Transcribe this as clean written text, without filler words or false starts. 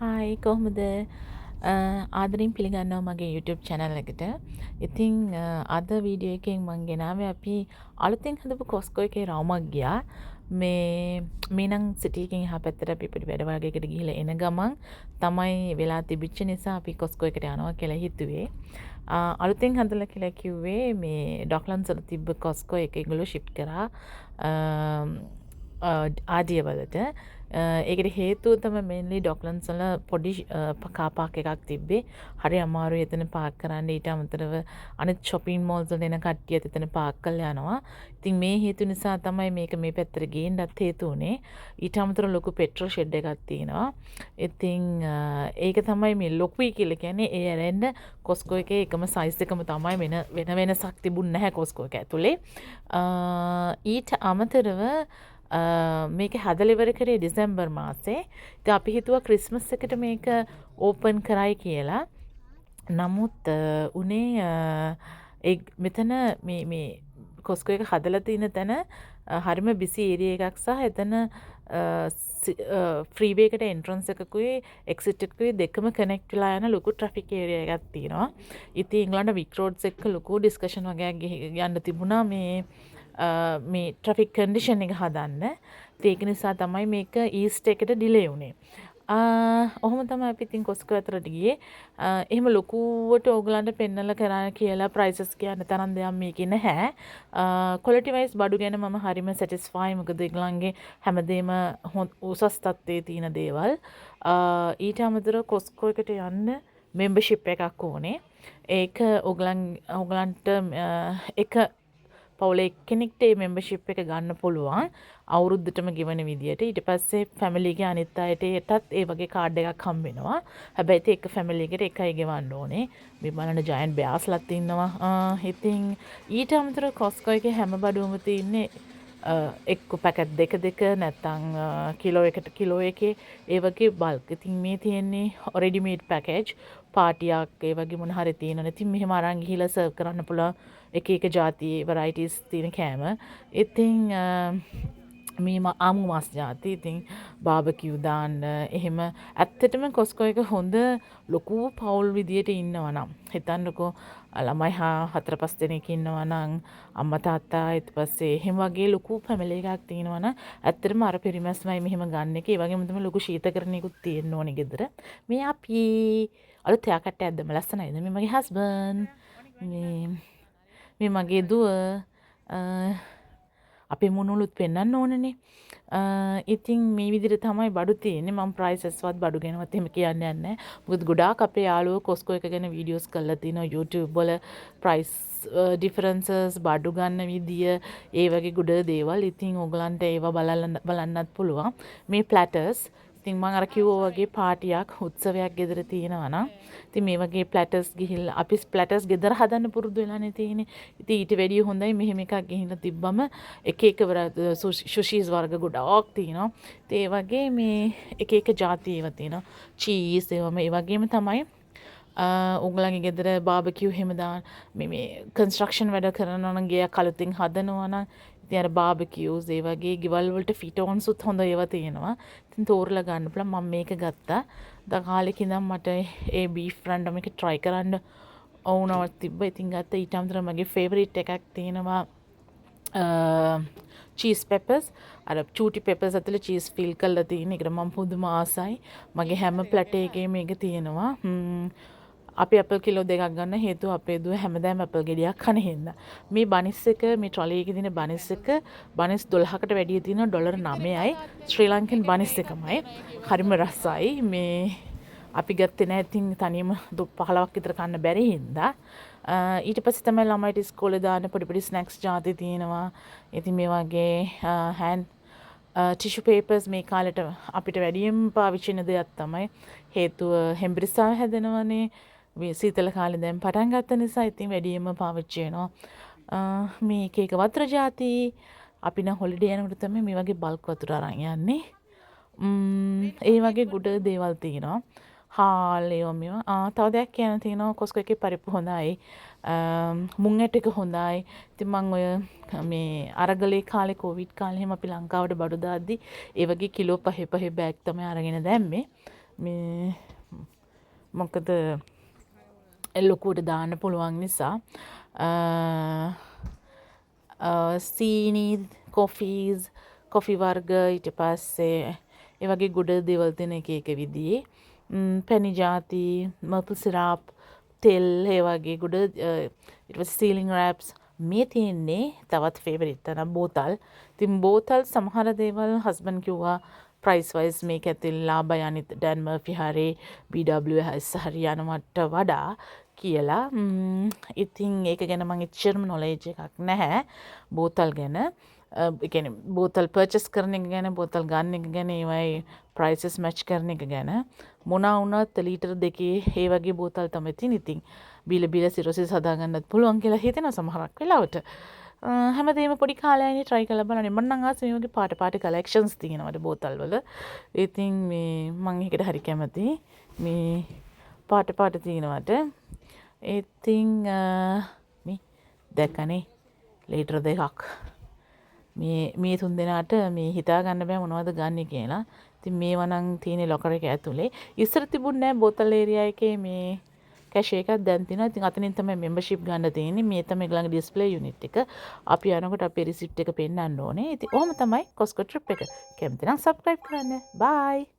Hi කොහොමද ආදරින් පිළිගන්නවා මගේ YouTube channel එකට. ඉතින් අද වීඩියෝ එකෙන් මං ගෙනාවේ අපි අලුතෙන් හදපු කොස්කෝ එකේ රවුමක් ගියා. මේ නම් සිටි එකෙන් එහා පැත්තට අපි පොඩි වැඩ වගේකට ගිහිල්ලා එන ගමන් තමයි වෙලා තිබිච්ච නිසා අපි කොස්කෝ එකට යනවා කියලා හිතුවේ. අලුතෙන් හදලා කියලා කිව්වේ මේ ඩොක්ලන්ස් වල තිබ්බ කොස්කෝ එක ඒගොල්ලෝ ෂිප් කරා. ආඩියවලට ඒකට හේතුව තම මෙන්ලි ඩොක්ලන්ස් වල පොඩි කාපාක් එකක් තිබ්බේ. හරි අමාරුයි එතන පාක් කරන්න. ඊට අමතරව අනිත් shopping malls වල එන කට්ටියත් එතන පාක් කරලා යනවා. ඉතින් මේ හේතු නිසා තමයි මේක මේ පැත්තට ගේන්නත් හේතු උනේ. ඊට අමතරව ලොකු පෙට්‍රල් ෂෙඩ් එකක් තියෙනවා. ඉතින් ඒක තමයි මේ ලොකුයි කියලා කියන්නේ. ඒ ඇරෙන්න කොස්කෝ එකේ එකම සයිස් එකම තමයි වෙන වෙනසක් තිබුණ නැහැ කොස්කෝ එක ඇතුලේ. ඊට අමතරව මේක හදලිවර කරේ ඩිසැම්බර් මාසේ. ඉතින් අපි හිතුවා ක්‍රිස්මස් එකට මේක ඕපන් කරයි කියලා. නමුත් උනේ මෙතන මේ කොස්කෝ එක හදලා තියෙන තැන හරිම බිසි ඒරියා එකක් සහ එතන ෆ්‍රීවේ එකට එන්ට්‍රන්ස් එකකුයි එක්සිට් එකකුයි දෙකම කනෙක්ට් වෙලා යන ලොකු ට්‍රැෆික් ඒරියා එකක් තියෙනවා. ඉතින් ඉංග්ලන්ඩ් වික් රෝඩ්ස් එක්ක ලොකු ඩිස්කෂන් වගේක් යන්න තිබුණා මේ ට්‍රෆික් කන්ඩිෂන් එක හදන්න. ඒක නිසා තමයි මේක ඊස්ට් එකට ඩිලේ වුණේ. ඔහොම තමයි අපි ඉතින් කොස්කෝ අතරට ගියේ. එහෙම ලොකුවට ඕගලන්ට පෙන්නලා කරා කියලා ප්‍රයිසස් කියන්න තරම් දෙයක් මේකේ නැහැ. ක්වොලිටි වයිස් බඩු ගැන මම හරිම සැටිස්ෆයි. මොකද ඒගොල්ලන්ගේ හැමදේම උසස් තත්ත්වයේ තියෙන දේවල්. ඊට අමතරව කොස්කෝ එකට යන්න මෙම්බර්ෂිප් එකක් ඕනේ. ඒක ඕගලන්ට එක පවුලේ කෙනෙක්ට මේ මෙම්බර්ෂිප් එක ගන්න පුළුවන් අවුරුද්දටම ගෙවන විදියට. ඊට පස්සේ ෆැමිලිගේ අනිත් අයටත් ඒ වගේ කාඩ් එකක් හම්බ වෙනවා. හැබැයි ඒක එක ෆැමිලි එකට එකයි ගෙවන්න ඕනේ. මේ බලන ජයන්ට් බෑස්ලත් ඉන්නවා. ඉතින් ඊට අමතරව කොස්කෝ එකේ හැම බඩුවම තියෙන්නේ එක්ක පැකට් දෙක නැත්නම් කිලෝ එකට කිලෝ එකේ ඒ වගේ බල්ක්. ඉතින් මේ තියෙන්නේ රෙඩිමේඩ් පැකේජ් පාටියක් ඒ වගේ මොන හරි තියෙනවා. ඉතින් මෙහෙම අරන් ගිහිලා සර්ව් කරන්න පුළුවන් එක ජාතියේ වරයිටිස් තියෙන කෑම. ඉතින් මේ ආමු මාස් ජාති ඉතින් බාබකියු දාන්න එහෙම ඇත්තටම කොස්කෝ එක හොඳ ලොකු පවුල් විදියට ඉන්නවා නම් හිතන්නකෝ ළමයි 4-5 දෙනෙක් ඉන්නවා නම් අම්මා තාත්තා ඊට පස්සේ එහෙම වගේ ලොකු ෆැමිලි එකක් තියෙනවා නම් ඇත්තටම අර පිරිමැස්මයි මෙහෙම ගන්න එක. ඒ වගේම තමයි ලොකු ශීතකරණයකුත් තියෙන්න ඕනේ ගෙදර. මේ අපි අලුත් එයා කට්ටයක් දැම්ම ලස්සනයිද? මේ මගේ හස්බන්ඩ් මේ මගේ දුව අපේ මුණුලුත් පෙන්වන්න ඕනනේ. ඉතින් මේ විදිහට තමයි බඩු තියෙන්නේ. මම ප්‍රයිසස්වත් බඩු ගැනවත් එහෙම කියන්නේ නැහැ. මොකද ගොඩාක් අපේ යාළුවෝ කොස්කෝ එක ගැන වීඩියෝස් කරලා තිනවා YouTube වල ප්‍රයිස් ඩිෆරන්සස් බඩු ගන්න විදිය ඒ වගේ ගොඩ දේවල්. ඉතින් ඕගලන්ට ඒවා බලන්නත් පුළුවන්. මේ ප්ලැටර්ස් ඉතින් මම අර කිව්වා වගේ පාටියක් උත්සවයක් ගෙදර තියෙනවා නම් ඉතින් මේ වගේ ප්ලැටර්ස් ගිහිල්ලා අපි ප්ලැටර්ස් ගෙදර හදන්න පුරුදු වෙලානේ තියෙන්නේ. ඉතින් ඊට වැඩිය හොඳයි මෙහෙම එකක් ගිහිල්ලා තිබ්බම එක සුෂීස් වර්ග ගොඩාක් තියෙනවා. ඉතින් ඒ වගේ මේ එක ජාති ඒවා තියෙනවා. චීස් ඒවම ඒ වගේම තමයි උගලගේ ගෙදර බාබකියු එහෙම දාන මේ කන්ස්ට්‍රක්ෂන් වැඩ කරනවා නම් ගෙයක් අලුතින් හදනවා නම් ඉතින් අර බාබකියුස් ඒ වගේ ගෙවල් වලට ෆිටෝන්ස් උත් හොඳ ඒවා තියෙනවා. ඉතින් තෝරලා ගන්න පුළුවන්. මම මේක ගත්තා. දැන් කාලෙක ඉඳන් මට ඒ බීෆ් රැන්ඩම් එක try කරන්න ඕනවත් තිබ්බා. ඉතින් ගත්තා. ඊට අමතරව මගේ ෆේවරිට් එකක් තියෙනවා චීස් පෙපර්ස්. අර චූටි පෙපර්ස් ඇතුලේ චීස් ෆිල් කරලා තියෙන. ඒකට මම පුදුම ආසයි. මගේ හැම ප්ලැට් එකේම මේක තියෙනවා. අපි ඇපල් කිලෝ 2ක් ගන්න හේතුව අපේ දුව හැමදාම ඇපල් ගෙඩියක් කන හින්දා. මේ බනිස් එක මේ ට්‍රොලි එකේ තියෙන බනිස් එක බනිස් 12කට වැඩිය තියෙනවා ඩොලර් 9යි ශ්‍රී ලංකන් බනිස් එකමයි. හරිම රසයි. මේ අපි ගත්තේ නැහැ ඉතින් තනියම 15ක් විතර කන්න බැරි හින්දා. ඊට පස්සේ තමයි ළමයිට ඉස්කෝලේ දාන්න පොඩි ස්නැක්ස් ජාති තියෙනවා. ඉතින් මේ වගේ හෑන්ඩ් ටිෂු පේපර්ස් මේ කාලෙට අපිට වැඩියෙන් පාවිච්චි වෙන දෙයක් තමයි. හේතුව හෙම්බිරිස්සාව හැදෙනවනේ. සීතල කාලේ දැන් පටන් ගත්ත නිසා ඉතින් වැඩියෙන්ම පාවිච්චි වෙනවා. මේ එක වතුර ජාති අපි නම් හොලිඩේ යනකොට තමයි මේ වගේ බල්ක් වතුර අරන් යන්නේ. ඒ වගේ ගොඩ දේවල් තියෙනවා. හාල් ඒවා මේවා. තව දෙයක් කියන්න තියෙනවා කොස්කෝ එකේ පරිප්පු හොඳයි. මුං ඇට එක හොඳයි. ඉතින් මම ඔය මේ අරගලේ කාලේ කොවිඩ් කාලේ එහෙම අපි ලංකාවට බඩු දාද්දි ඒ වගේ කිලෝ 5 බෑග් තමයි අරගෙන දැම්මේ. මේ මොකද ලොකුවට දාන්න පුළුවන් නිසා සීනි කොෆීස් කොෆි වර්ග ඊට පස්සේ ඒ වගේ ගොඩ දේවල් තියෙන එක විදිහේ පැණි ජාති මපල් සිරාප් තෙල් ඒ වගේ ගොඩ ඊට පස්සේ සීලින් රැප්ස් මේ තියෙන්නේ තවත් ෆේවරිට් තන බෝතල්. ඉතින් බෝතල් සමහර දේවල් හස්බන්ඩ් කිව්වා ප්‍රයිස් වයිස් මේක ඇතුළේ ලාභයි අනිත් ඩැන් මර්ෆි හරි BWS හරි යනවට වඩා කියලා. ඉතින් ඒක ගැන මං එච්චරම නොලෙජ් එකක් නැහැ බෝතල් ගැන. ඒ කියන්නේ බෝතල් පර්චේස් කරන එක ගැන බෝතල් ගන්න එක ගැන ඒවයි ප්‍රයිසස් මැච් කරන එක ගැන මොනවා වුණත් ලීටර් දෙකේ ඒ වගේ බෝතල් තමයි තියෙන. ඉතින් බීල සිරොසිස් හදාගන්නත් පුළුවන් කියලා හිතෙනවා සමහරක් වෙලාවට. හැමදේම පොඩි කාලයනේ try කරලා බලන්න. මම නම් ආස මේ වගේ පාට collections තියෙනවාද බෝතල් වල. ඉතින් මේ මම ඒකට හරි කැමතියි. මේ පාට තියෙනවාට. ඉතින් මේ දැක්කනේ ලීටර් දෙකක්. මේ තුන් දෙනාට මේ හිතා ගන්න බෑ මොනවද ගන්න කියලා. ඉතින් මේවා නම් තියෙන්නේ ලොකර් එක ඇතුලේ. ඉස්සර තිබුණ නෑ බෝතල් ඒරියා එකේ මේ කැෂේ එකක් දැන් තියෙනවා. ඉතින් අතනින් තමයි membership ගන්න තියෙන්නේ. මේ තමයි ඊළඟ display unit එක. අපි යනකොට අපේ receipt එක පෙන්නන්න ඕනේ. ඉතින් ඔහොම තමයි Costco trip එක. කැමති නම් subscribe කරන්න. bye.